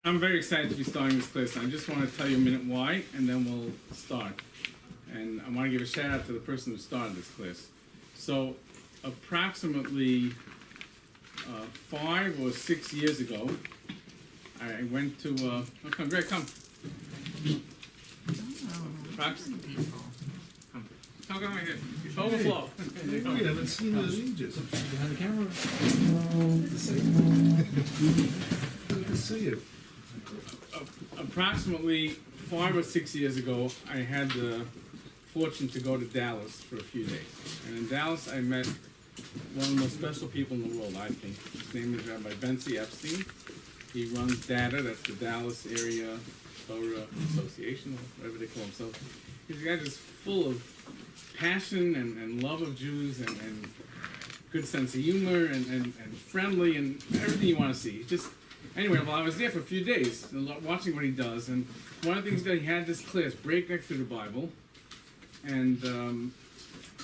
I'm very excited to be starting this class. I just want to tell you a minute why, and then we'll start. And I want to give a shout out to the person who started this class. So, approximately 5 or 6 years ago, I went to. Oh, come, Greg, come. Approximately. Come right here. Overflow. We haven't seen it in ages. Behind the camera. Good to see you. Good to see you. Approximately 5 or 6 years ago, I had the fortune to go to Dallas for a few days. And in Dallas, I met one of the most special people in the world, I think. His name is Rabbi Epstein. He runs DATA, that's the Dallas Area Torah Association, or whatever they call himself. He's a guy just full of passion and love of Jews and good sense of humor and friendly and everything you want to see. Just anyway, well, I was there for a few days watching what he does, and one of the things that he had this class, Breakneck through the Bible, and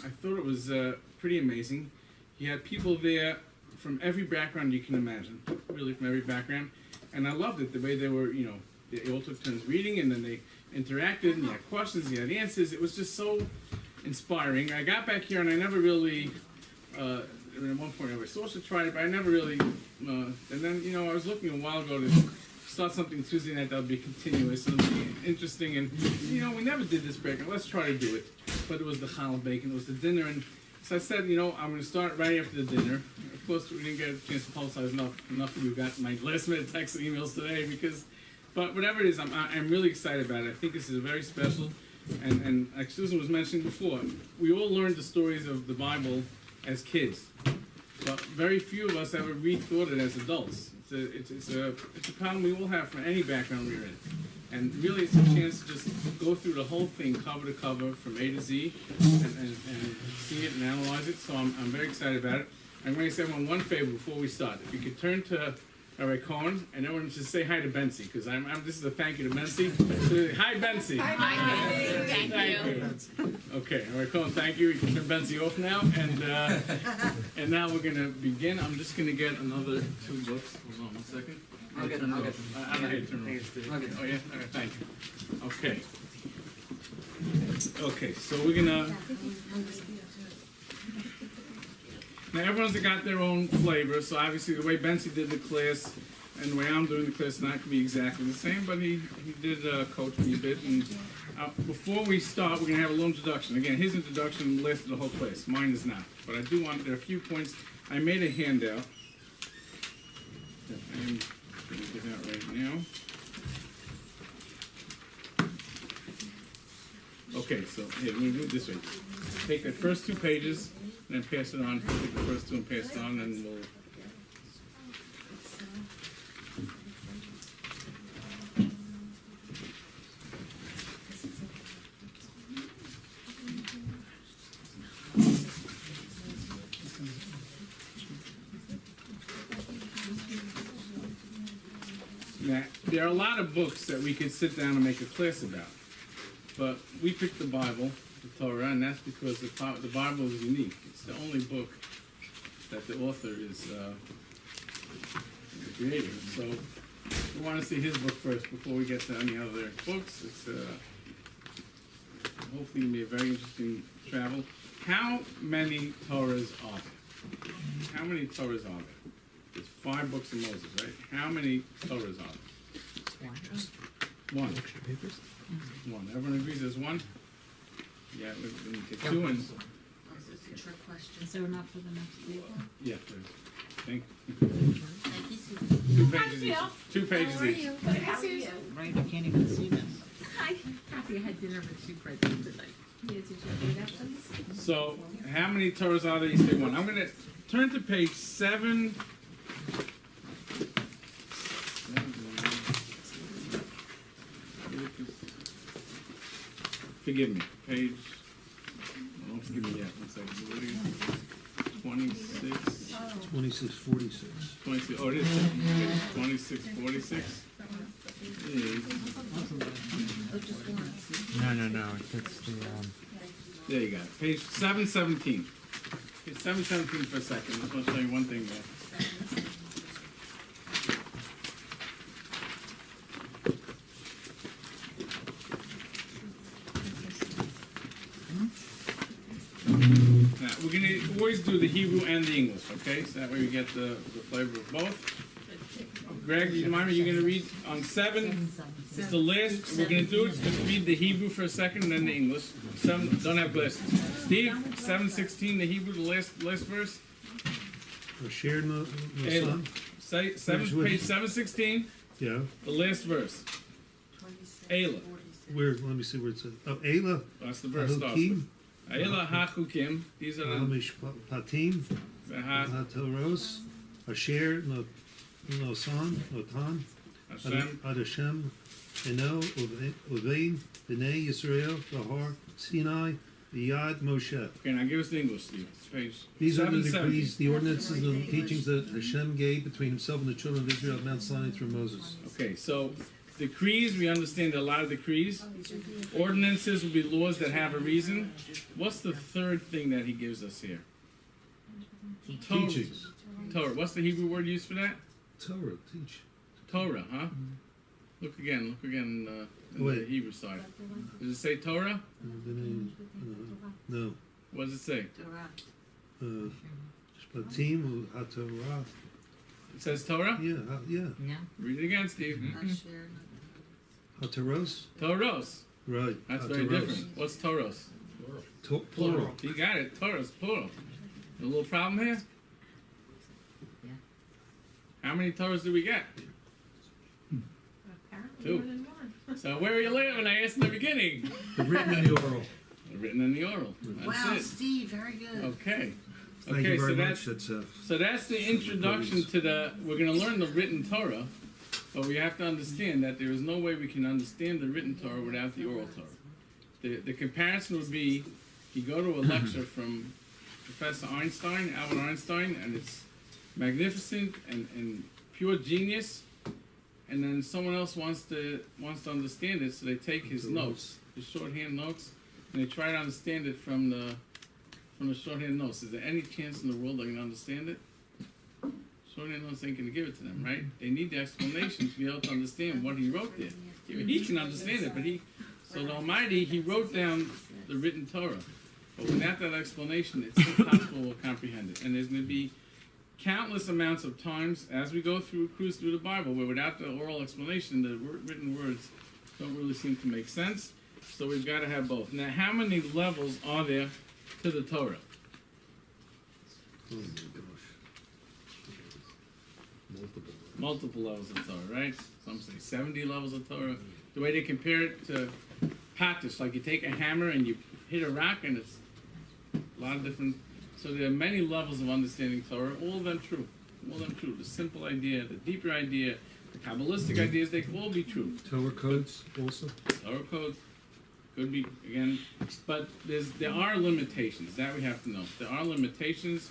I thought it was pretty amazing. He had people there from every background you can imagine, really from every background, and I loved it, the way they were, they all took turns reading, and then they interacted, and you had questions, you had answers. It was just so inspiring. I got back here, and I never really, at one point I was supposed to try it, but I never really, and then, I was looking a while ago to start something Tuesday night that would be continuous and be interesting, and, we never did this break, and let's try to do it. But it was the challah bacon, it was the dinner, and so I said, I'm going to start right after the dinner. Of course, we didn't get a chance to publicize enough of you got my last minute texts and emails today, but whatever it is, I'm really excited about it. I think this is very special, and like Susan was mentioning before, we all learned the stories of the Bible as kids, but very few of us ever rethought it as adults. It's a problem we all have from any background we're in. And really, it's a chance to just go through the whole thing, cover to cover, from A to Z, and see it and analyze it. So I'm very excited about it. I'm going to say one favor before we start. If you could turn to Rabbi Cohen, and everyone just say hi to Bensi, because this is a thank you to Bensi. So, hi, Bensi. Hi, thank you. Okay, Rabbi Cohen, thank you. You can turn Bensi off now, and now we're going to begin. I'm just going to get another 2 books. Hold on one second. I'll get them. I don't know how to turn them off. Oh, yeah? Okay, thank you. Okay, so we're gonna. Now, everyone's got their own flavor, so obviously the way Bensi did the class and the way I'm doing the class is not going to be exactly the same, but he did coach me a bit. And before we start, we're going to have a little introduction. Again, his introduction lasted the whole class. Mine is not. But I do want, there are a few points. I made a handout that I'm going to give out right now. Okay, so here, we're going to do it this way. Take the first 2 pages and then pass it on. Take the first 2 and pass it on, and we'll. Now, there are a lot of books that we could sit down and make a class about, but we picked the Bible, the Torah, and that's because the Bible is unique. It's the only book that the author is the creator. So we want to see his book first before we get to any other books. It's hopefully going to be a very interesting travel. How many Torahs are there? How many Torahs are there? There's 5 books of Moses, right? How many Torahs are there? One. Extra papers? One. Everyone agrees there's one? Yeah, we need to get 2 and... It's a trick question. Is there enough for the next week? Yeah, there's. Thank Thank you, Susan. 2 pages each. 2 pages How are each. you? How are you? Right, I can't even see this. Hi, Kathy, I had dinner with you right tonight. Yeah, did you read that, please? So, how many Torahs are there? You say 1. I'm going to turn to page 7. Forgive me. Page. Oh, don't forgive me yet. 1 second. What are you? 26. 2646. 26. Oh, it is 2646. No. It's the, There you go. Page 717. Page 717 for a second. I just want to show you one thing there. we're gonna always do the Hebrew and the English, okay? So that way we get the flavor of both. Greg, you mind me? You're gonna read on 7. It's the last. We're gonna do it. Just read the Hebrew for a second, and then the English. 7. Don't have glasses. Steve, 7:16. The Hebrew, the last verse. Asher no Ayla. son. Say page 7:16. Yeah. The last verse. Ayla. Where? Let me see where it says. Oh, Ayla. That's the verse. Starts with. Ahukim. Ayla hachukim. These are the Mishpatim. Hatoros. Asher no son. No tan. Hashem. Ad Hashem. Eno Uvein. Bnei Yisrael. Bahar. Sinai. Yad Moshe. Okay, now give us the English, Steve. It's page These are the 7:17. decrees, the ordinances, and the teachings that Hashem gave between himself and the children of Israel at Mount Sinai through Moses. Okay, so decrees, we understand a lot of decrees. Ordinances will be laws that have a reason. What's the third thing that he gives us here? Torah. Teachings. Torah. What's the Hebrew word used for that? Torah, teach. Torah, huh? Look again in the Wait. Hebrew side. Does it say Torah? No. What does it say? Shpatim, HaTorah. It says Torah? Yeah, yeah. No. Read it again, Steve. HaToros? Toros. Right. That's very HaToros. different. What's Toros? Plural. You got it. Toros, plural. A little problem here? Yeah. How many Torahs do we get? Apparently 2. more than one. So where are you living? I asked in the beginning. The written and the oral. Written in the oral. That's Wow, it. Steve, very good. Okay. Thank Okay, you so very that's much. that's the introduction to the. We're going to learn the written Torah, but we have to understand that there is no way we can understand the written Torah without the oral Torah. The comparison would be, you go to a lecture from Professor Einstein, Albert Einstein, and it's magnificent and pure genius, and then someone else wants to understand it, so they take his notes, his shorthand notes, and they try to understand it from the shorthand notes. Is there any chance in the world they can understand it? Shorthand notes ain't gonna give it to them, right? They need the explanation to be able to understand what he wrote there. He can understand it, but so the Almighty, he wrote down the written Torah. But without that explanation, it's impossible to comprehend it. And there's gonna be countless amounts of times as we go cruise through the Bible, where without the oral explanation, the written words don't really seem to make sense. So we've got to have both. Now, how many levels are there to the Torah? Oh my gosh. Multiple. Multiple levels of Torah, right? Some say 70 levels of Torah. The way they compare it to Patish, like you take a hammer and you hit a rock, and it's a lot of different. So there are many levels of understanding Torah, all of them true. All of them true. The simple idea, the deeper idea, the Kabbalistic ideas, they can all be true. Torah codes also? Torah codes could be, again, but there are limitations, that we have to know. There are limitations.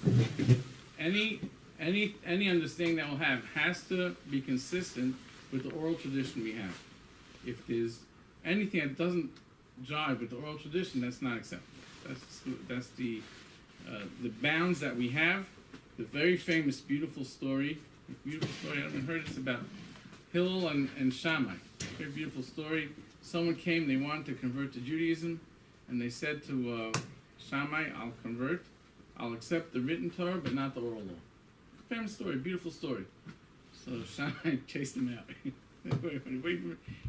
Any understanding that we'll have has to be consistent with the oral tradition we have. If there's anything that doesn't jive with the oral tradition, that's not acceptable. That's the bounds that we have. The very famous, beautiful story. I haven't heard it's about Hillel and Shammai. Very beautiful story. Someone came, they wanted to convert to Judaism, and they said to Shammai, I'll convert, I'll accept the written Torah, but not the oral law. Famous story, beautiful story. So Shammai chased him out. Wait,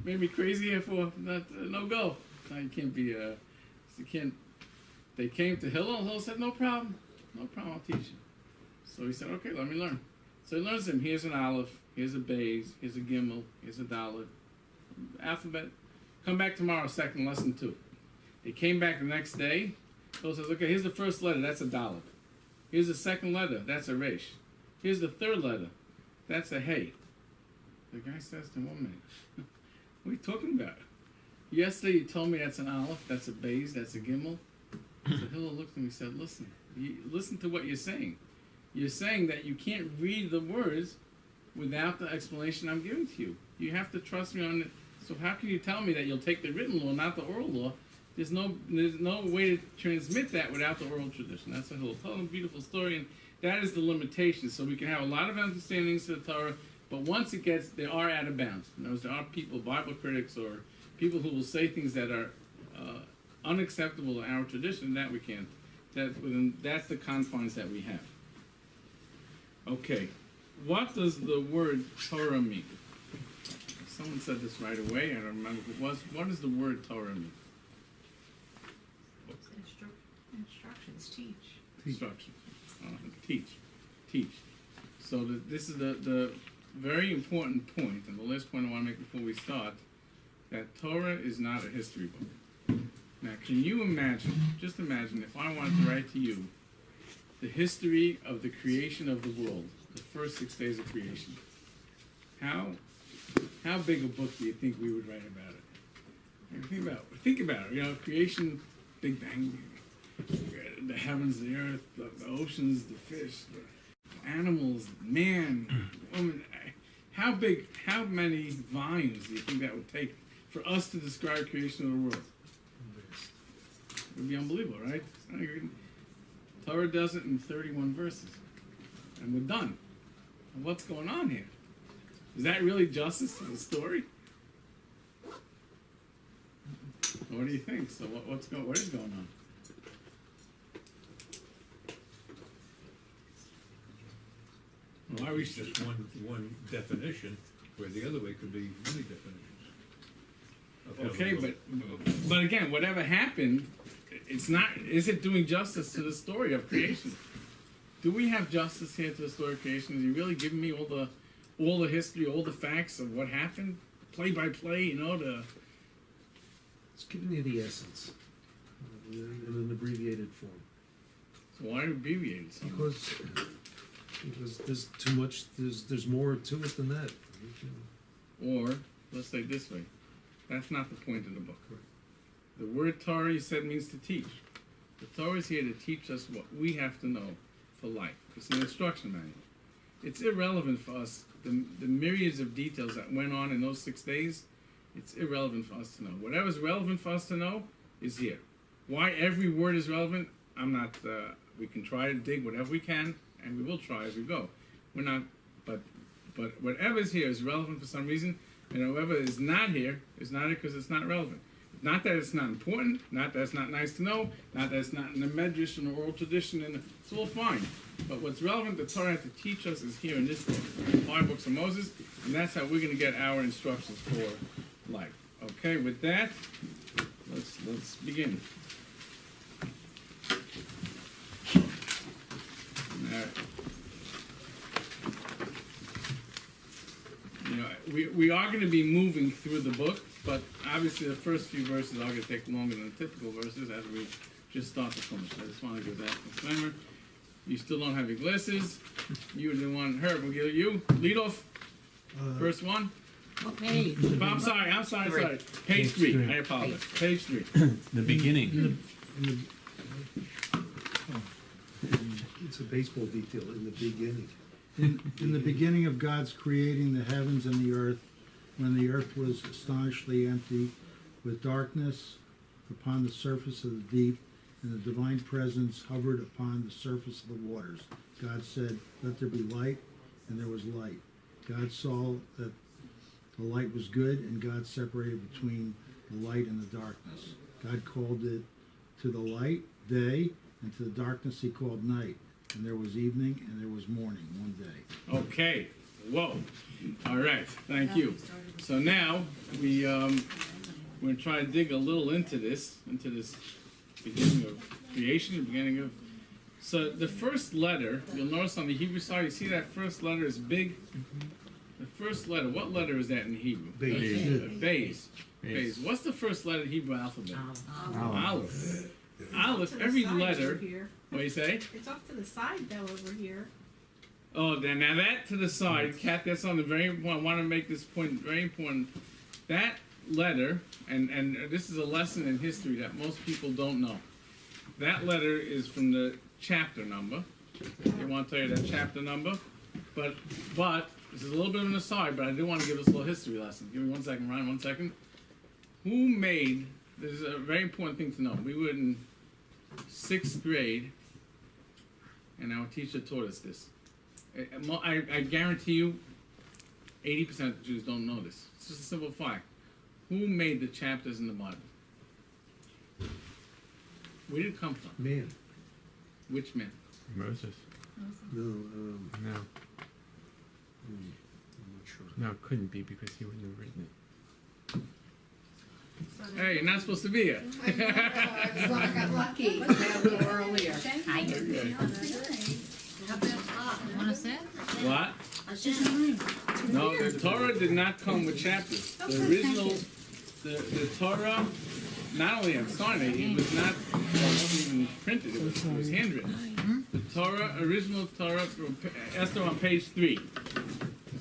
made me crazy here for no go. No, you can't be, you can't. They came to Hillel, Hillel said, no problem, I'll teach you. So he said, okay, let me learn. So he learns him, here's an aleph, here's a beis, here's a gimel, here's a dalet, alphabet. Come back tomorrow, second lesson 2. They came back the next day. Hillel says, okay, here's the first letter, that's a dalet. Here's the second letter, that's a resh. Here's the third letter, that's a hey. The guy says to him, 1 minute, what are you talking about? Yesterday you told me that's an aleph, that's a beis, that's a gimel. So Hillel looked at me and said, listen to what you're saying. You're saying that you can't read the words without the explanation I'm giving to you. You have to trust me on it. So how can you tell me that you'll take the written law, not the oral law? There's no way to transmit that without the oral tradition. That's what Hillel told him. Beautiful story, and that is the limitation. So we can have a lot of understandings to the Torah, but once it gets, they are out of bounds. In other words, there are people, Bible critics, or people who will say things that are unacceptable in our tradition. That we can't That's the confines that we have. Okay, what does the word Torah mean? Someone said this right away. I don't remember who it was. What does the word Torah mean? Instructions, teach. Instruction. Teach. So this is the very important point, and the last point I want to make before we start, that Torah is not a history book. Now, can you imagine, just imagine, if I wanted to write to you the history of the creation of the world, the first 6 days of creation, how big a book do you think we would write about it? Think about it, you know, creation, Big Bang, the heavens, the earth, the oceans, the fish, the animals, man, woman. How many volumes do you think that would take for us to describe creation of the world? It would be unbelievable, right? Torah does it in 31 verses. And we're done. And what's going on here? Is that really justice to the story? What do you think? So what is going on? Why are we It's just one definition, where the other way could be many definitions. of okay, heaven. but again, whatever happened, it's not. Is it doing justice to the story of creation? Do we have justice here to the story of creation? Is he really giving me all the history, all the facts of what happened, play by play? You know, It's giving you the essence in an abbreviated form. so why abbreviate something? Because there's too much. There's more to it than that. Or let's say it this way, that's not the point of the book. The word Torah, you said, means to teach. The Torah is here to teach us what we have to know for life. It's an instruction manual. It's irrelevant for us, the myriads of details that went on in those 6 days, it's irrelevant for us to know. Whatever's relevant for us to know is here. Why every word is relevant, I'm not, we can try to dig whatever we can, and we will try as we go. We're not, but whatever is here is relevant for some reason, and whoever is not here because it's not relevant. Not that it's not important, not that it's not nice to know, not that it's not in the medrash and the oral tradition, and it's all fine. But what's relevant, the Torah had to teach us, is here in this book, the 5 books of Moses, and that's how we're going to get our instructions for life. Okay, with that, let's begin. All right. You know, we are going to be moving through the book, but obviously the first few verses are going to take longer than the typical verses as we just start to finish. I just want to give that disclaimer. You still don't have your glasses. You're the one, Herb, we'll give you. Lead off. First one. What page? I'm sorry. Page 3. I apologize. Page 3. The beginning. It's a baseball detail in the beginning. In the beginning of God's creating the heavens and the earth, when the earth was astonishingly empty, with darkness upon the surface of the deep, and the divine presence hovered upon the surface of the waters, God said, "Let there be light," and there was light. God saw that the light was good, and God separated between the light and the darkness. God called it to the light day, and to the darkness he called night. And there was evening and there was morning one day. Okay. Whoa. All right. Thank you. So now we're going to try to dig a little into this beginning of creation, the beginning of. So the first letter, you'll notice on the Hebrew side, you see that first letter is big. The first letter, what letter is that in Hebrew? Beis. Beis. What's the first letter of the Hebrew alphabet? Aleph. Aleph. Every letter. What do you say? It's off to the side though over here. Oh, now that to the side, Kat, that's on the very important. I want to make this point very important. That letter, and this is a lesson in history that most people don't know. That letter is from the chapter number. I want to tell you that chapter number. But this is a little bit of an aside, but I do want to give us a little history lesson. Give me 1 second, Ryan, 1 second. Who made, this is a very important thing to know. We were in 6th grade, and our teacher taught us this. I guarantee you, 80% of the Jews don't know this. It's just a simple fact. Who made the chapters in the Bible? Where did it come from? Man. Which man? Moses. No, No, I'm not sure. no, it couldn't be because he wouldn't have written it. Hey, you're not supposed to be here. I got lucky. Got a little earlier. Okay. Wanna sit? What? No, the Torah did not come with chapters. The original, the Torah, not only on Sinai, it was not even printed, it was handwritten. The Torah, original Torah, Esther on page 3.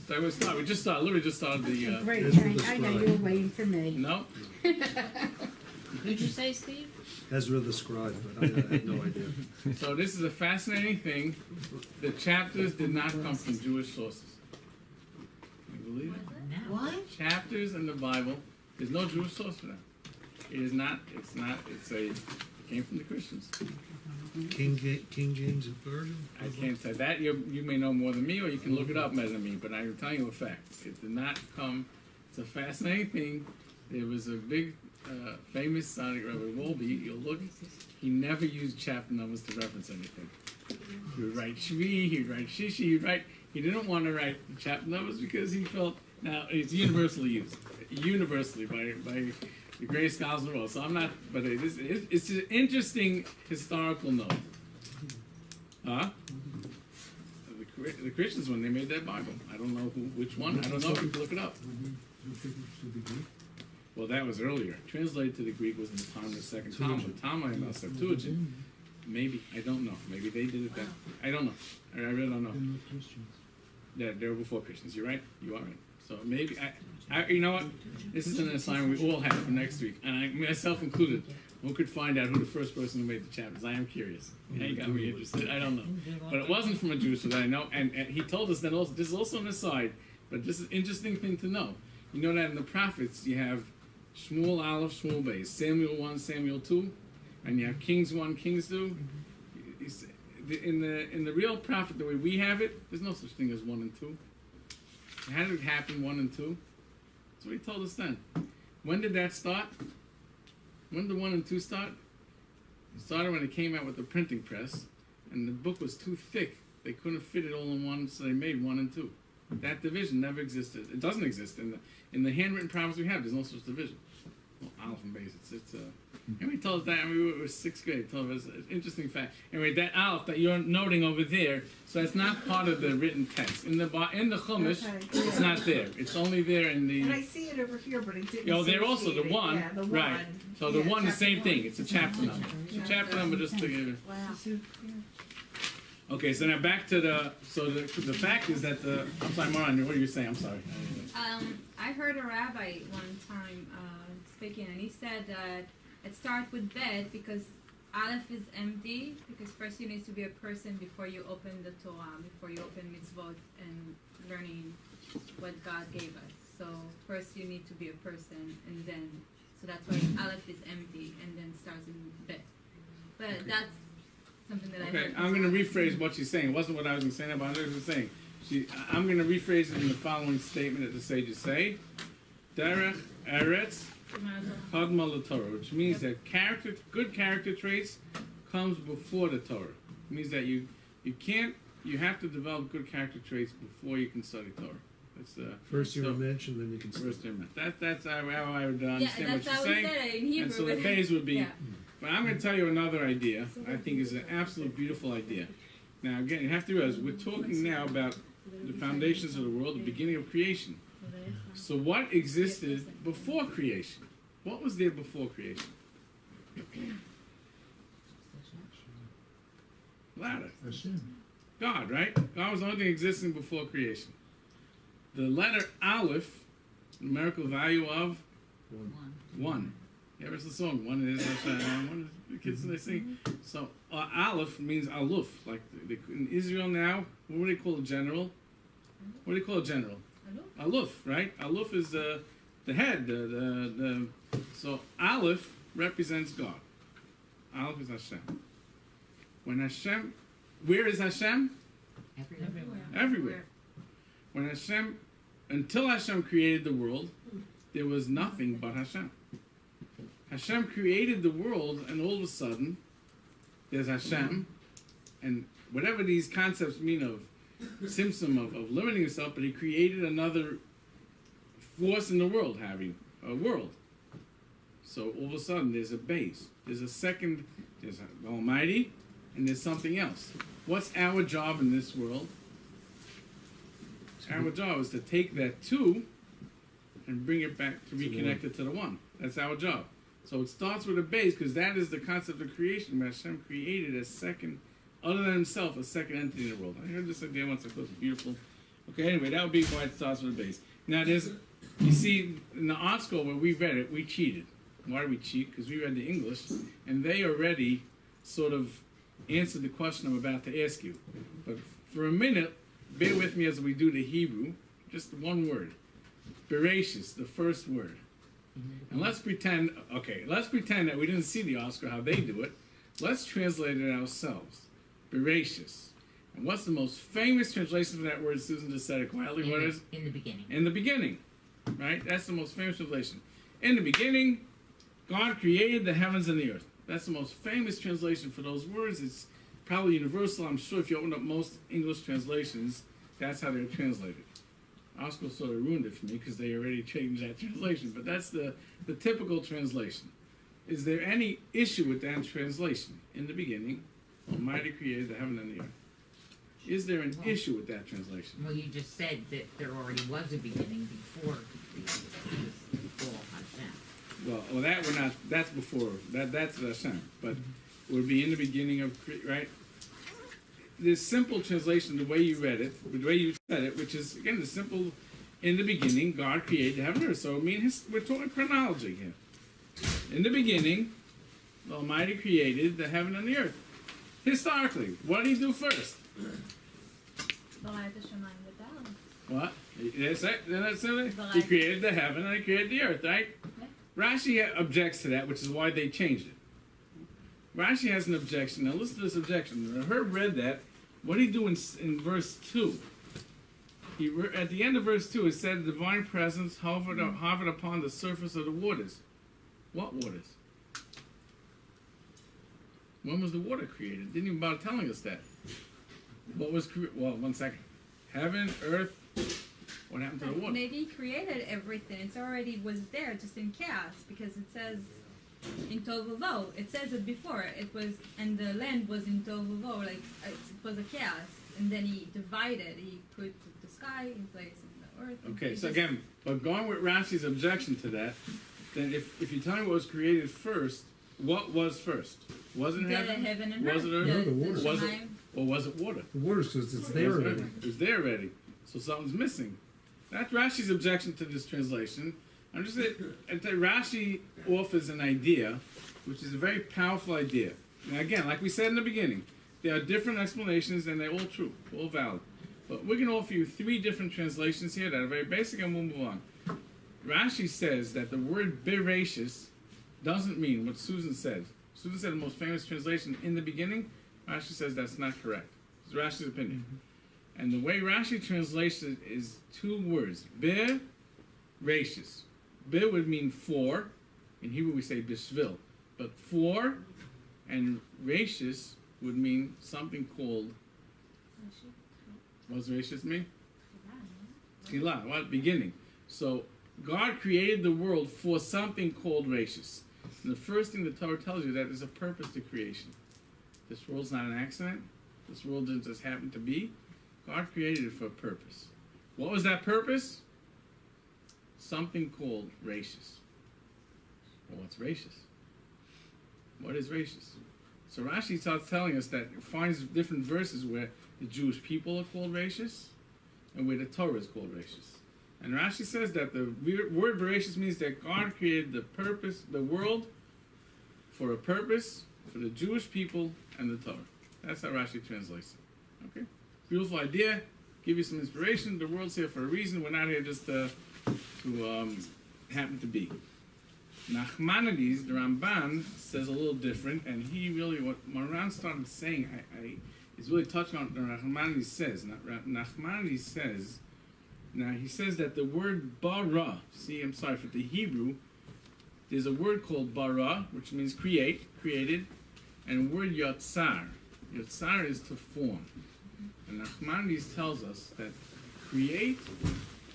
So we just started, literally just started the, Great, I know you were waiting for me. no? Who'd you say, Steve? Ezra the scribe, but I had no idea. So this is a fascinating thing. The chapters did not come from Jewish sources. You believe it? What? Chapters in the Bible, there's no Jewish source for them. It is not, it came from the Christians. King James Version? I can't say that. You may know more than me, or you can look it up better than me, but I'm telling you a fact. It did not come. It's a fascinating thing. There was a big, famous Sonic Rabbi Wolbe. You'll look, he never used chapter numbers to reference anything. He would write Shvi, he'd write Shishi, he didn't want to write the chapter numbers because he felt, now it's universally used, universally by the greatest scholars in the world. So I'm not, but it's an interesting historical note. Huh? The Christians, when they made their Bible, I don't know which one. I don't know. You can look it up. Well, that was earlier. Translated to the Greek was in the time of the second Talmud. Talmud and Septuagint. Maybe, I don't know. Maybe they did it then. I don't know. I really don't know. That they were before Christians. You're right. You are right. So maybe you know what? This is an assignment we all have for next week, and I myself included. Who could find out who the first person who made the chapters? I am curious. Yeah, you got me interested. I don't know, but it wasn't from a Jew, so that I know. And he told us that also. This is also an aside, but this is an interesting thing to know. You know that in the prophets you have Shmuel Aleph, Shmuel Beis, Samuel 1, Samuel 2, and you have Kings 1, Kings 2. In the real prophet, the way we have it, there's no such thing as 1 and 2. How did it happen, 1 and 2? That's what he told us then. When did that start? When did 1 and 2 start? It started when it came out with the printing press, and the book was too thick. They couldn't fit it all in one, so they made 1 and 2. That division never existed. It doesn't exist in the handwritten prophets we have. There's no such division. Well, Aleph and Beis. And he told us that, and we were 6th grade. He told us an interesting fact. Anyway, that Aleph that you're noting over there, so that's not part of the written text. In the Chumash, Okay. it's not there. It's only there in the. And I see it over here, but it didn't. You know, there also the associate it. one, Yeah, the right? one. So the Yeah, one, the chapter same one. thing. It's a chapter number. It's a chapter number just to give it. Wow. Okay, so now back to the fact is that I'm sorry, Moran, what are you saying? I'm sorry. I heard a rabbi one time speaking, and he said that it starts with bet because Aleph is empty, because first you need to be a person before you open the Torah, before you open mitzvot and learning what God gave us. So first you need to be a person, and then, so that's why Aleph is empty, and then starts in bet. But that's something that I Okay, heard. I'm going to rephrase what she's saying. It wasn't what I was going to say, but I know what she was saying. I'm going to rephrase it in the following statement that the sages say. Derech Eretz Kadma LaTorah, which means that good character traits comes before the Torah. It means that you have to develop good character traits before you can study Torah. That's First you were mentioned, then you can first thing. That's how I would Yeah, understand that's what how she's we saying. said it in Hebrew. And so the but- base would be. Yeah. But I'm going to tell you another idea. I think is an absolute beautiful idea. Now again, you have to realize we're talking now about the foundations of the world, the beginning of creation. So what existed before creation? What was there before creation? Louder. God, right? God was the only thing existing before creation. The letter Aleph, numerical value of 1. You ever heard the song? One is one is the kids they sing. So Aleph means aluf. Like in Israel now, what do they call a general? What do they call a general? Aluf, right? Aluf is the head. So Aleph represents God. Aleph is Hashem. When Hashem, where is Hashem? Everywhere. When Hashem, until Hashem created the world, there was nothing but Hashem. Hashem created the world, and all of a sudden, there's Hashem, and whatever these concepts mean of symptom of limiting yourself, but he created another force in the world, a world. So all of a sudden there's a base, there's a second, there's an Almighty, and there's something else. What's our job in this world? Our job is to take that two and bring it back to reconnect it to the one. That's our job. So it starts with a base, because that is the concept of creation, where Hashem created a second, other than himself, a second entity in the world. I heard this idea once, I thought it was beautiful. Okay, anyway, that would be why it starts with a base. Now you see, in the art school where we read it, we cheated. Why did we cheat? Because we read the English, and they already sort of answered the question I'm about to ask you. But for a minute, bear with me as we do the Hebrew, just one word. Bereshis, the first word. And let's pretend that we didn't see the Oscar, how they do it. Let's translate it ourselves. Bereshis. And what's the most famous translation of that word? Susan just said it quietly. What is? In the beginning. In the beginning. Right? That's the most famous translation. In the beginning, God created the heavens and the earth. That's the most famous translation for those words. It's probably universal. I'm sure if you open up most English translations, that's how they're translated. Oscar sort of ruined it for me because they already changed that translation, but that's the typical translation. Is there any issue with that translation? In the beginning, Almighty created the heaven and the earth. Is there an issue with that translation? Well, you just said that there already was a beginning before the fall Hashem. Well, that we're not. That's before. That's Hashem. But it would be in the beginning of right. This simple translation, the way you read it, the way you said it, which is again the simple. In the beginning, God created the heaven and earth. So I mean, we're talking chronology here. In the beginning, the Almighty created the heaven and the earth. Historically, what did He do first? What? That's it. He created the heaven and He created the earth, right? Rashi objects to that, which is why they changed it. Rashi has an objection. Now listen to this objection. When Herb read that, what did he do in verse 2? At the end of verse 2, it said, the divine presence hovered upon the surface of the waters. What waters? When was the water created? Didn't even bother telling us that. What was well, one second. Heaven, earth. What happened to the water? Maybe He created everything. It's already was there, just in chaos, because it says in Tohu Vavohu. It says it before. It was, and the land was in Tohu Vavohu, like it was a chaos. And then He divided. He put the sky in place and the earth. Okay, so again, but going with Rashi's objection to that, then if you're telling what was created first, what was first? Wasn't heaven? Heaven and Was earth. it earth? the water. Was it, or was it water? The water says it's there already. It was there already. So something's missing. That's Rashi's objection to this translation. I'm just saying, Rashi offers an idea, which is a very powerful idea. Now again, like we said in the beginning, there are different explanations and they're all true, all valid. But we're going to offer you 3 different translations here that are very basic, and we'll move on. Rashi says that the word bereshis doesn't mean what Susan said. Susan said the most famous translation, in the beginning. Rashi says that's not correct. It's Rashi's opinion. And the way Rashi translates it is 2 words. Bereshis. Ber would mean for. In Hebrew we say bishvil. But for and rashis would mean something called. What does rashis mean? Tila. What? Beginning. So God created the world for something called rashis. And the first thing the Torah tells you that there's a purpose to creation. This world's not an accident. This world didn't just happen to be. God created it for a purpose. What was that purpose? Something called rashis. Well, what's rashis? What is rashis? So Rashi starts telling us that it finds different verses where the Jewish people are called rashis and where the Torah is called rashis. And Rashi says that the word bereshis means that God created the world for a purpose for the Jewish people and the Torah. That's how Rashi translates it. Okay? Beautiful idea. Give you some inspiration. The world's here for a reason. We're not here just to happen to be. Nachmanides, the Ramban, says a little different, and he really, what Maran started saying, is really touching on what Nachmanides says. Nachmanides says, now he says that the word bara, for the Hebrew, there's a word called bara, which means created, and a word yatzar. Yotzar is to form. And Nachmanides tells us that create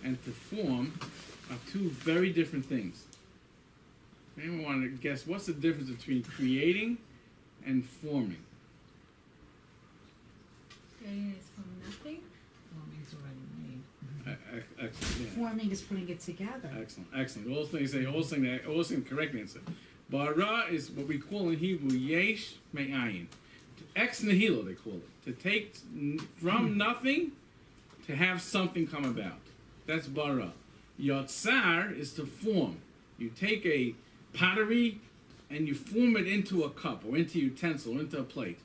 and to form are two very different things. Anyone want to guess what's the difference between creating and forming? Creating is from nothing. Forming's already made. Excellent. Yeah. Forming is putting it together. Excellent. All things correct answer. Bara is what we call in Hebrew yesh me'ayin. Ex nihilo they call it. To take from nothing to have something come about. That's bara. Yotzar is to form. You take a pottery and you form it into a cup or into a utensil or into a plate.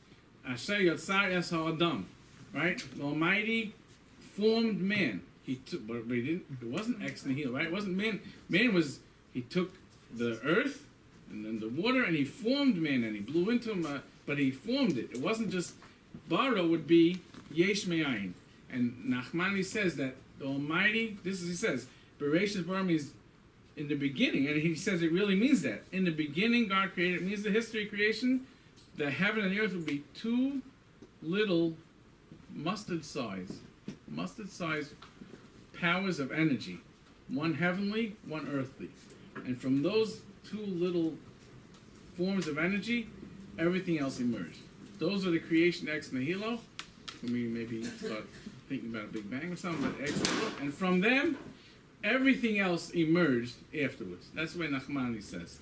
Asher Yotzar es ha'adam. Right? The Almighty formed man. He took, but he didn't. It wasn't ex nihilo, right? It wasn't man. Man was. He took the earth and then the water, and he formed man, and he blew into him. But he formed it. It wasn't just. Bara would be yesh me'ayin, and Nachmani says that the Almighty. This is he says. Bereshit bara means in the beginning, and he says it really means that. In the beginning, God created. It means the history of creation. The heaven and the earth would be two little mustard size powers of energy, one heavenly, one earthly, and from those two little forms of energy, everything else emerged. Those are the creation ex nihilo. When we maybe start thinking about a Big Bang or something, but ex nihilo, and from them, everything else emerged afterwards. That's what Nachmani says.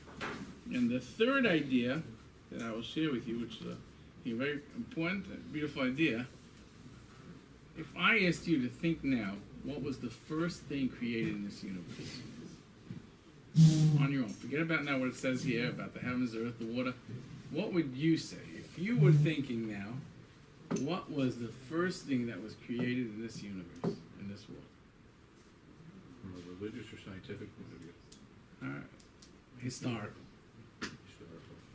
And the third idea that I will share with you, which is a very important, beautiful idea. If I asked you to think now, what was the first thing created in this universe? On your own. Forget about now what it says here about the heavens, the earth, the water. What would you say? If you were thinking now, what was the first thing that was created in this universe, in this world? From a religious or scientific point of view. All right. Historical.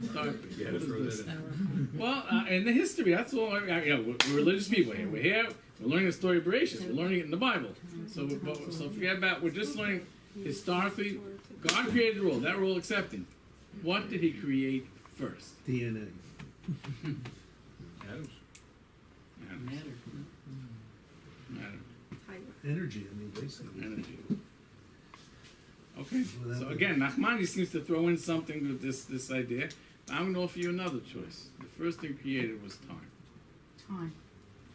Historical. You had to throw that in. Well, in the history, that's all. We're religious people here. We're here. We're learning the story of Bereshit. We're learning it in the Bible. So forget about. We're just learning historically. God created the world. That world accepting. What did He create first? DNA. Atoms. Matter. Energy, I mean, basically. Energy. Okay. Well, that So would- again, Nachmani seems to throw in something with this idea. I'm going to offer you another choice. The first thing created was time. Time.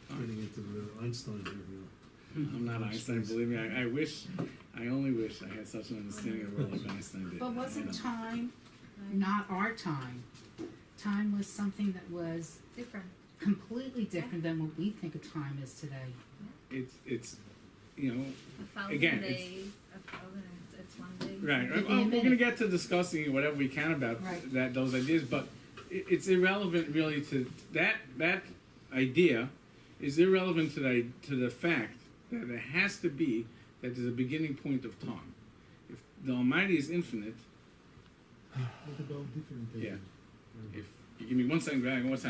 Getting into the Einstein here. I'm not Einstein, believe me. I only wish I had such an understanding of the world like Einstein did. But I wasn't know. time not our time? Time was something that was Different. completely different than what we think of time is today. It's you know, 1,000 Again, days. 1,000. It's 1 day. right. Could be a Well, we're going to minute. get to discussing whatever we can about Right. those ideas, but it's irrelevant really to that idea is irrelevant to the fact that it has to be that there's a beginning point of time. If the Almighty is infinite, yeah. If you give me 1 second, Greg, I'm not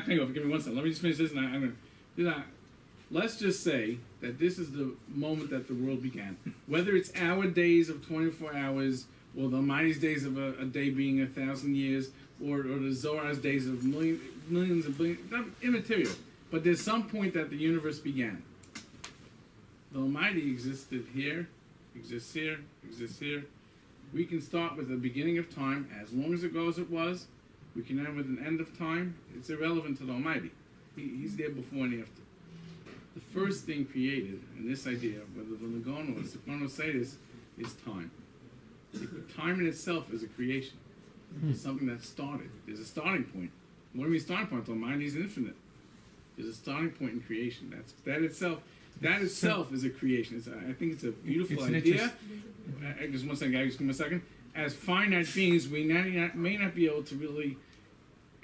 going to go. If you give me 1 second, let me just finish this, and I'm going to do that. Let's just say that this is the moment that the world began. Whether it's our days of 24 hours, or the Almighty's days of a day being 1,000 years, or the Zohar's days of millions of billions, immaterial. But there's some point that the universe began. The Almighty existed here, exists here, exists here. We can start with the beginning of time, as long as it goes it was. We can end with an end of time. It's irrelevant to the Almighty. He's there before and after. The first thing created, and this idea, whether the Lagon or the Soprano say this, is time. Time in itself is a creation. It's something that started. There's a starting point. What do you mean starting point? The Almighty is infinite. There's a starting point in creation. That itself is a creation. I think it's a beautiful It's an idea. Just 1 second, guys. Just give me a second. As finite beings, we may not be able to really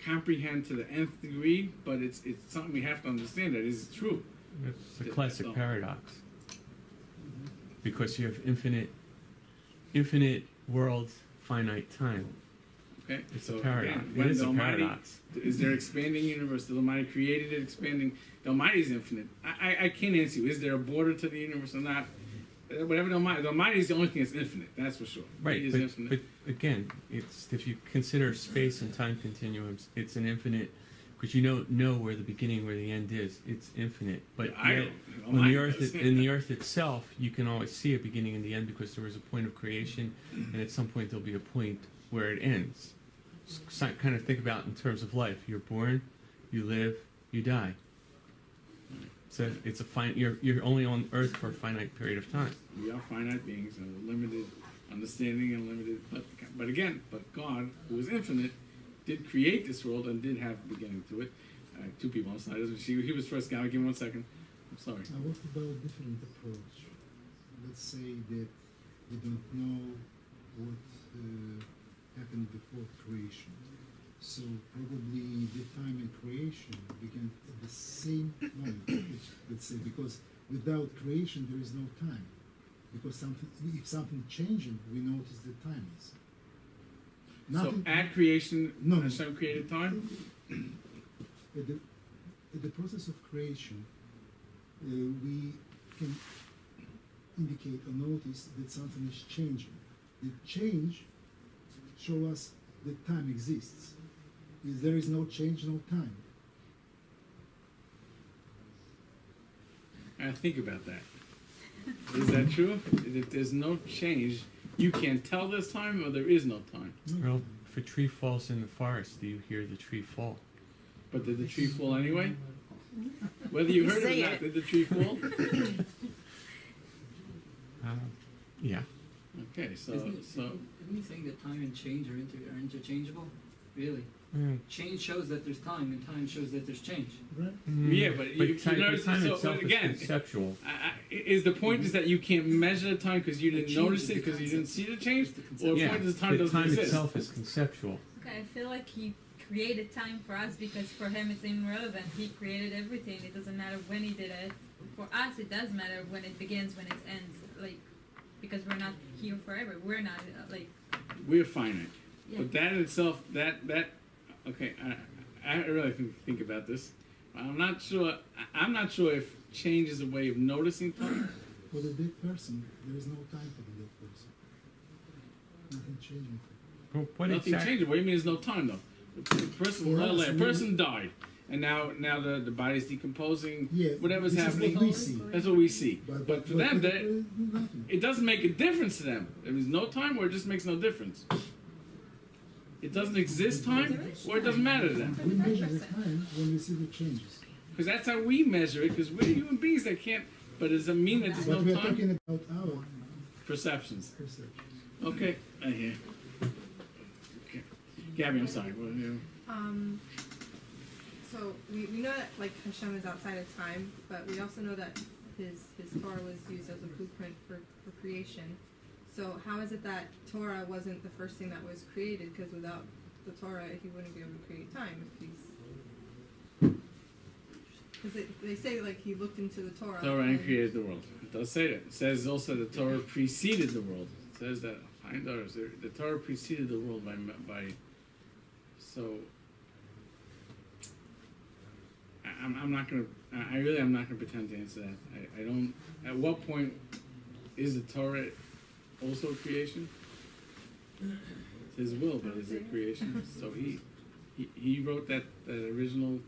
comprehend to the nth degree, but it's something we have to understand that is true. It's a classic paradox. Because you have infinite worlds, finite time. Okay, It's so a paradox. again, It when is the a Almighty paradox. is there expanding universe? The Almighty created it, expanding. The Almighty is infinite. I can't answer you. Is there a border to the universe or not? Whatever the Almighty is the only thing that's infinite. That's for sure. Right, He is but infinite. again, it's if you consider space and time continuums, it's an infinite because you know where the beginning, where the end is. It's infinite. But I yet, don't. when the earth in the earth itself, you can always see a beginning and the end because there was a point of creation, and at some point there'll be a point where it ends. So kind of think about in terms of life. You're born, you live, you die. So it's a you're only on earth for a finite period of time. We are finite beings and limited understanding and limited, but again, God, who is infinite, did create this world and did have a beginning to it. Two people on the side. He was first guy. Give me 1 second. I'm sorry. What about a different approach? Let's say that we don't know what happened before creation. So probably the time in creation began at the same moment, let's say, because without creation there is no time. Because if something changes, we notice the time is. So at creation, No. Hashem created time? At the process of creation, we can indicate or notice that something is changing. The change shows us that time exists. If there is no change, no time. Think about that. Is that true? If there's no change, you can't tell there's time or there is no time. Well, if a tree falls in the forest, do you hear the tree fall? But did the tree fall anyway? Whether you heard it or not, did the tree fall? Yeah. Okay, so Isn't he saying that time and change are interchangeable? Really? Mm. Change shows that there's time, and time shows that there's change. Right? yeah, but you time notice. itself So is again, conceptual. is the point is that you can't measure the time because you didn't change notice is it the because you didn't see the change, It's the or concept. the Yeah, point is the time the doesn't time exist. itself is conceptual. Okay, I feel like he created time for us because for him it's irrelevant. He created everything. It doesn't matter when he did it. For us, it does matter when it begins, when it ends. Like, because we're not here forever. We're not like. We're finite, Yeah. but that in itself, that okay. I really think about this. I'm not sure. I'm not sure if change is a way of noticing time. For the dead person, there is no time for the dead person. Nothing changing. Well, what Nothing exactly? changes. What do you mean there's no time though? The person, For us, a person died, and now the body's decomposing. Yeah, Whatever's this is happening. what we see. That's what we see. But for them, nothing. it doesn't make a difference to them. There is no time, or it just makes no difference. It doesn't exist time, or it doesn't matter to them. We measure the time when we see the changes. Because that's how we measure it. Because we're human beings that can't. But does it mean that there's But no we are time? talking about our Perceptions. perception. Okay, I hear. Okay, Gabby, I'm sorry. What, you So we know that like Hashem is outside of time, but we also know that his Torah was used as a blueprint for creation. So how is it that Torah wasn't the first thing that was created? Because without the Torah, he wouldn't be able to create time. If he's because they say like he looked into the Torah. Torah and created the world. It does say that. It says also the Torah preceded the world. It says that the Torah preceded the world by so I'm not gonna I'm not gonna pretend to answer that. I don't. At what point is the Torah also a creation? It's his will, but is it creation? So he wrote that original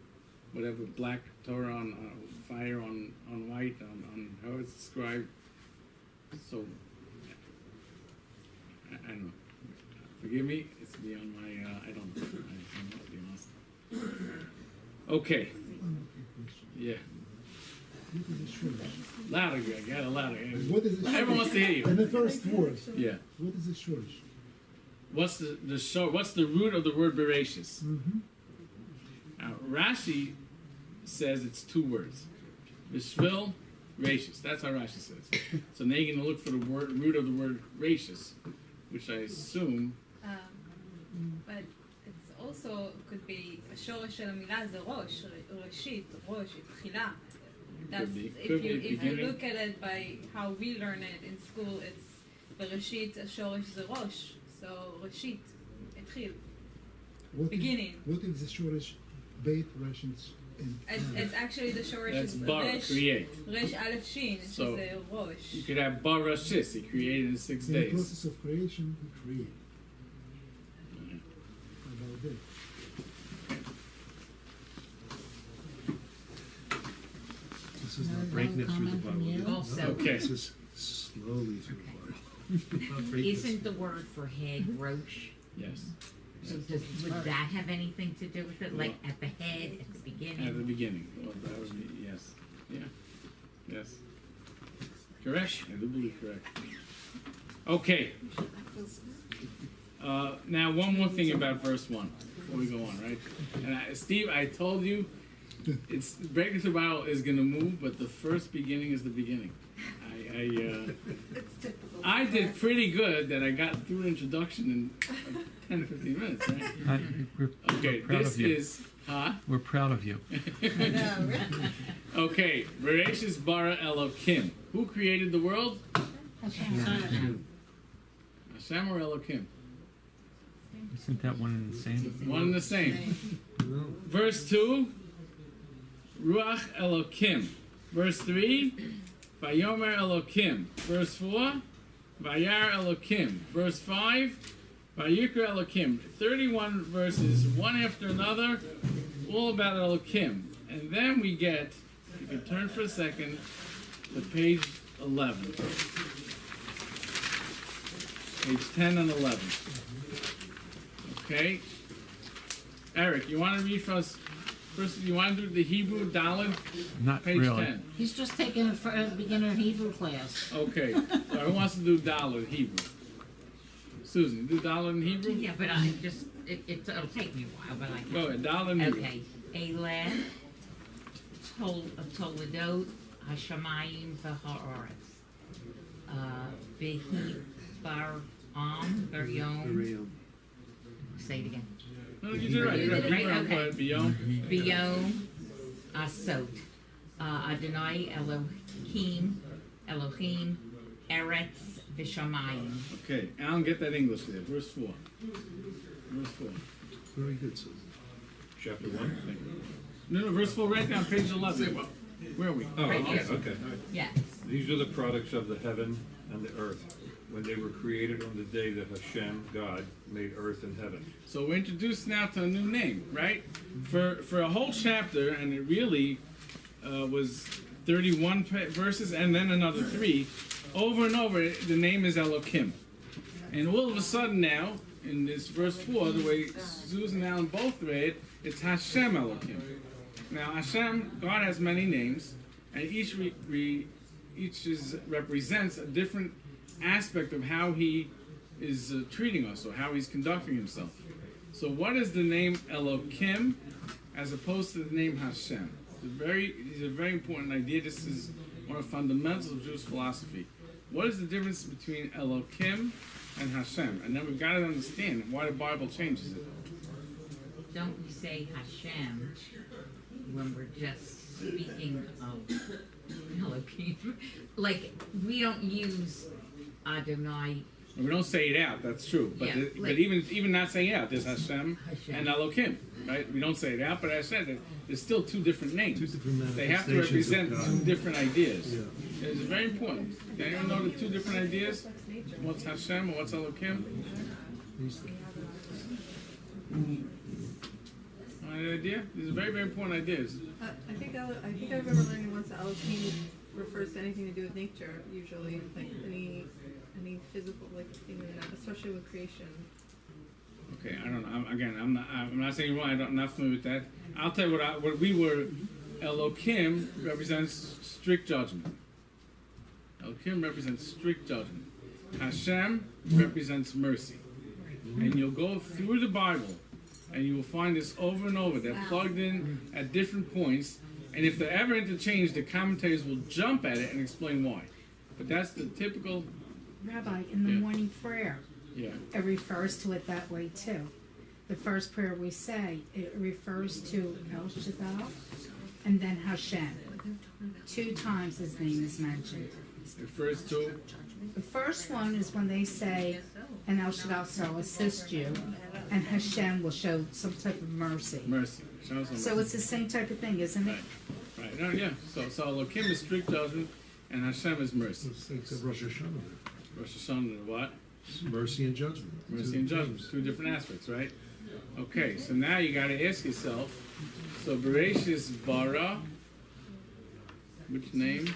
whatever black Torah on fire on white on how it's described. So I don't know. Forgive me. It's beyond my. I don't know. I don't know, to be honest. Okay. Yeah. What is the shortage? Louder, Greg. Got it louder. What is the Everyone wants to hear you. And the first word. Yeah. What is the shortage? What's what's the root of the word Bereshis? Mm-hmm. Now Rashi says it's two words. Bishvil, Rashis. That's how Rashi says. So now you're gonna look for the root of the word Rashis, which I assume. But it's also could be השורש של המילה זה ראש, ראשית, ראש, תחילה. That's be. if Could you be if you beginning. look at it by how we learn it in school, it's בראשית השורש זה ראש, so ראשית, התחיל, beginning. What is the shortage? Beit, Russians, and It's actually the shorsh That's is bar, resh, create. resh aleph shin, So, שזה ראש. You could have Barashis. He created in 6 in the days. process of creation, we create. About that. Breakneck through the comment from Bible. you? No, Also- Okay. it's just slowly through the Bible. Not breakneck. Isn't the word for head roach? Yes. So would that have anything to do with it? Like at the head, at the beginning? At the beginning. Well, that would be, yes. Yeah. Yes. Correct? I do believe correct. Okay. Now, one more thing about verse 1 before we go on, right? And Steve, I told you, it's Breaking Through the Bible is going to move, but the first beginning is the beginning. I did pretty good that I got through the introduction in 10 to 15 minutes, right? We're Okay, proud this of you. is, huh? We're proud of you. Okay, Bereshis bara Elokim. Who created the world? Hashem. Hashem or Elokim? Isn't that one and the same? One and the same. No. Verse 2, Ruach Elokim. Verse 3, Vayomer Elokim. Verse 4, Vayar Elokim. Verse 5, Vayikra Elokim. 31 verses, one after another, all about Elokim. And then we get, you can turn for a second, to page 11. Page 10 and 11. Okay? Eric, you want to read for us? First, you want to do the Hebrew Dalet? Not Page really. 10. He's just taking it for a beginner Hebrew class. Okay. So who wants to do Dalet Hebrew? Susan, do Dalet in Hebrew? Yeah, but I just, it'll take me a while, but I can. Go ahead, Dalet in Hebrew. Okay. Elad, Toledot, Hashamayim, V'ha'aretz. Behi Bar Baryom. Miriam. Say it again. No, you did it right. You did it right. Right, okay. Beyond. Biyom Asot. Adonai Elohim, Eretz V'Shamayim. Okay, Alan, get that English there. Verse 4. Verse 4. Very good, Susan. Chapter 1? No, verse 4 right down, page 11. Where are we? Oh, Right okay, here. okay. Yes. These are the products of the heaven and the earth, when they were created on the day that Hashem, God, made earth and heaven. So we're introduced now to a new name, right? For a whole chapter, and it really was 31 verses and then another 3. Over and over, the name is Elokim. And all of a sudden now, in this verse 4, the way Susan and Alan both read, it's Hashem Elokim. Now Hashem, God has many names, and each represents a different aspect of how He is treating us, or how He's conducting Himself. So what is the name Elokim as opposed to the name Hashem? It's a very important idea. This is one of the fundamentals of Jewish philosophy. What is the difference between Elokim and Hashem? And then we've got to understand why the Bible changes it. Don't we say Hashem when we're just speaking of Elohim? Like, we don't use Adonai. And we don't say it out, that's true. But, Yeah, but like- even not saying it out, there's Hashem and Elokim, right? We don't say it out, but as I said, there's still two different names. Two different They have to manifestations represent of two God. different ideas. Yeah. It's very important. Does anyone know the two different ideas? What's Hashem and what's Elokim? These- Any idea? These are very, very important ideas. I think I remember learning once that Elohim refers to anything to do with nature, usually, like any physical like thing, especially with creation. Okay, I don't know. I'm not saying you're wrong. I'm not familiar with that. I'll tell you what we were. Elokim represents strict judgment. Elokim represents strict judgment. Hashem represents mercy. And you'll go through the Bible, and you will find this over and over. They're plugged in at different points, and if they're ever interchanged, the commentators will jump at it and explain why. But that's the typical. Rabbi, in the Yeah. morning prayer, Yeah. it refers to it that way too. The first prayer we say, it refers to El Shaddai and then Hashem. 2 times his name is mentioned. Refers to. The first one is when they say, and El Shaddai shall assist you, and Hashem will show some type of mercy. Mercy. Show some So mercy. it's the same type of thing, isn't it? Right. No, yeah. So Elokim is strict judgment, and Hashem is mercy. Let's think of Rosh Hashanah. Rosh Hashanah is what? Mercy and judgment. Mercy Two and judgment. things. 2 different aspects, right? Okay. So now you got to ask yourself. So Bereshis bara which name?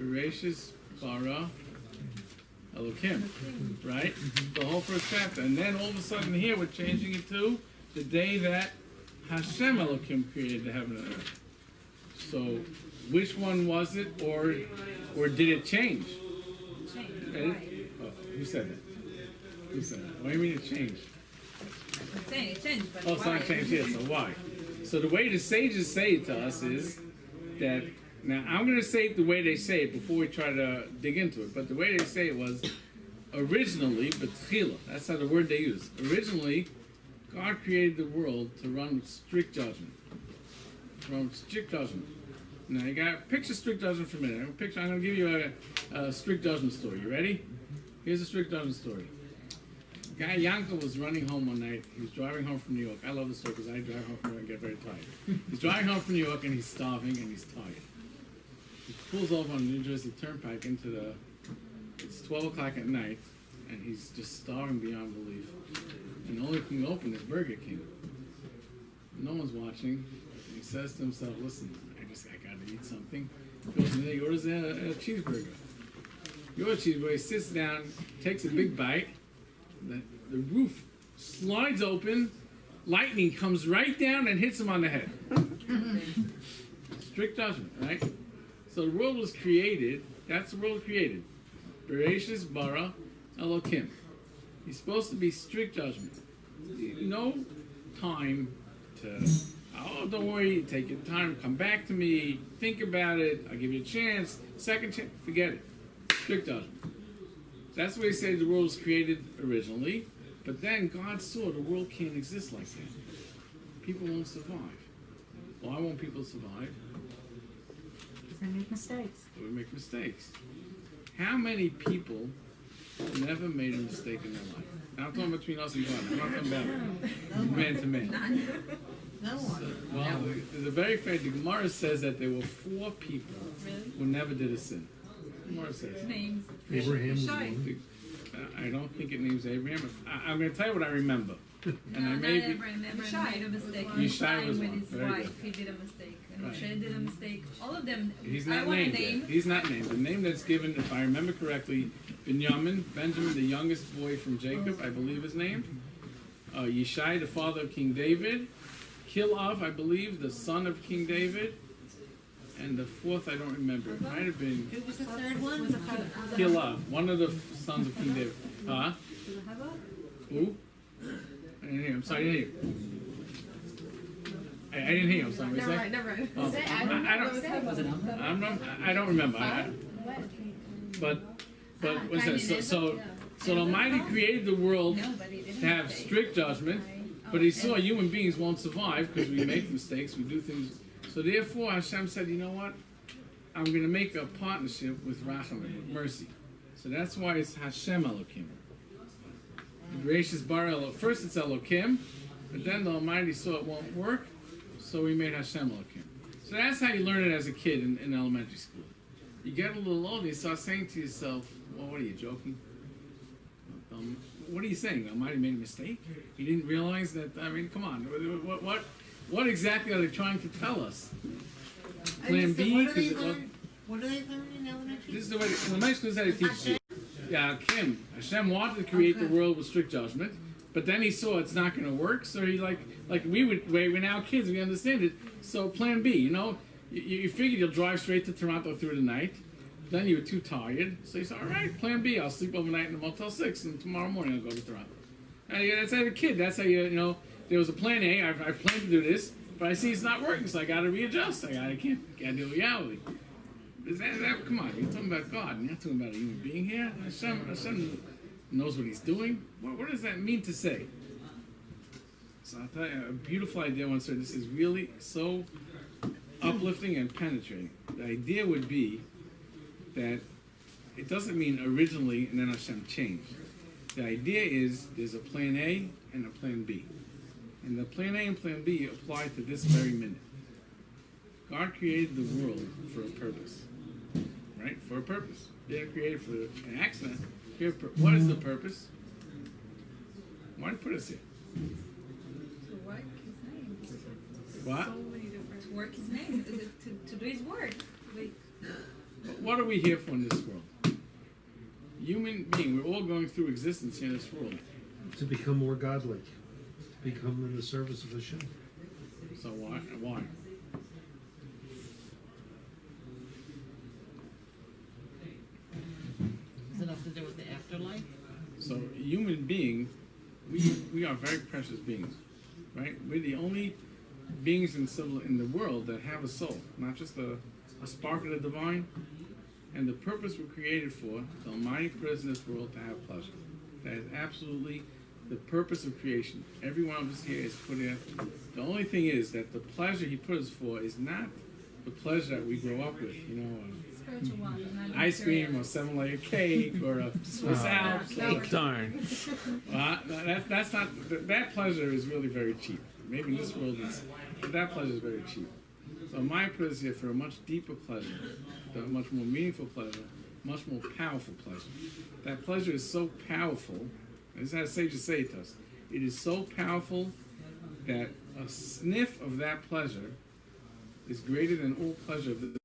Bereshis bara Elokim, right? The whole first chapter. And then all of a sudden here we're changing it to the day that Hashem Elokim created the heaven and earth. So which one was it, or did it change? Who said that? Who said that? What do you mean it changed? I'm saying it changed, but Oh, it's not changed yet, so why? So the way the sages say it to us is that, now I'm going to say it the way they say it before we try to dig into it, but the way they say it was, originally, betchila, that's how the word they use. Originally, God created the world to run with strict judgment. Now you got, picture strict judgment for a minute. I'm going to give you a strict judgment story. You ready? Here's a strict judgment story. Guy Yankel was running home one night. He was driving home from New York. I love this story because I drive home from New York and get very tired. He's driving home from New York and he's starving and he's tired. He pulls over on the New Jersey Turnpike it's 12 o'clock at night, and he's just starving beyond belief. And the only thing open is Burger King. No one's watching. And he says to himself, listen, I gotta eat something. He goes in there, he orders a cheeseburger. He orders a cheeseburger, he sits down, takes a big bite. The roof slides open, lightning comes right down and hits him on the head. Strict judgment, right? So the world was created, that's the world created. Bereshis bara Elokim. He's supposed to be strict judgment. No time to, oh, don't worry, take your time, come back to me, think about it, I'll give you a chance, second chance, forget it. Strict judgment. That's the way they say the world was created originally, but then God saw the world can't exist like that. People won't survive. Why won't people survive? Because they make mistakes. They would make mistakes. How many people never made a mistake in their life? Now I'm talking between us and God. I'm not talking about man to man. No one. Well, the very fact, the Gemara says that there were 4 people who never did a sin. The Gemara says. Names. Abraham was one. I don't think it names Abraham. I'm going to tell you what I remember. And No, I not may be, Abraham. Abraham made a mistake. Yishai was with one. his Very wife, good. he did a mistake. And Right. Moshe did a mistake. All of them. He's I not want a named name. yet. He's not named. The name that's given, if I remember correctly, Benjamin, the youngest boy from Jacob, I believe is named. Yishai, the father of King David. Kilav, I believe, the son of King David. And the 4th, I don't remember. It might have been Who was the third one? Kilav, one of the sons of King David. Huh? Who? I didn't hear. I'm sorry, I didn't hear. I didn't hear. I'm sorry. Never mind, never mind. Oh, I don't remember. But what's that? So the Almighty created the world to have strict judgment, but He saw human beings won't survive because we make mistakes, we do things. So therefore, Hashem said, you know what? I'm going to make a partnership with Rachamim, with mercy. So that's why it's Hashem Elokim. Bereshis bara Elokim. First it's Elokim, but then the Almighty saw it won't work, so He made Hashem Elokim. So that's how you learn it as a kid in elementary school. You get a little older, you start saying to yourself, well, what are you, joking? What are you saying? The Almighty made a mistake? He didn't realize that, I mean, come on. What exactly are they trying to tell us? Plan B? What do they learn in elementary? This is the way, elementary school is how they teach you. Yeah, Kim. Hashem wanted to create the world with strict judgment, but then He saw it's not going to work, so He like we're now kids, we understand it. So plan B, you know, you figured you'll drive straight to Toronto through the night. Then you were too tired, so you said, all right, plan B, I'll sleep overnight in the Motel 6, and tomorrow morning I'll go to Toronto. And that's as a kid, that's how you know, there was a plan A, I planned to do this, but I see it's not working, so I got to readjust. I can't deal with reality. Come on, you're talking about God, you're not talking about a human being here. Hashem knows what He's doing. What does that mean to say? So I'll tell you, a beautiful idea once heard. This is really so uplifting and penetrating. The idea would be that it doesn't mean originally and then Hashem changed. The idea is there's a plan A and a plan B. And the plan A and plan B apply to this very minute. God created the world for a purpose. Right? For a purpose. He didn't create it for an accident. What is the purpose? Why did He put us here? To what? His name. What? So many different work His name, to do His word. Like, But what are we here for in this world? Human being, we're all going through existence here in this world. To become more godlike, to become in the service of Hashem. So why? Why? Does it have to do with the afterlife? So human being, we are very precious beings, right? We're the only beings in the world that have a soul, not just a spark of the divine. And the purpose we're created for, the Almighty put us in this world to have pleasure. That is absolutely the purpose of creation. Every one of us here is put in. The only thing is that the pleasure He put us for is not the pleasure that we grow up with, spiritual wealth, not ice cream or 7-layer cake or a Swiss Alps. Darn. Well, that's not, that pleasure is really very cheap. Maybe in this world, but that pleasure is very cheap. So my prayer is here for a much deeper pleasure, a much more meaningful pleasure, much more powerful pleasure. That pleasure is so powerful, this is how sages say it to us, it is so powerful that a sniff of that pleasure is greater than all pleasure of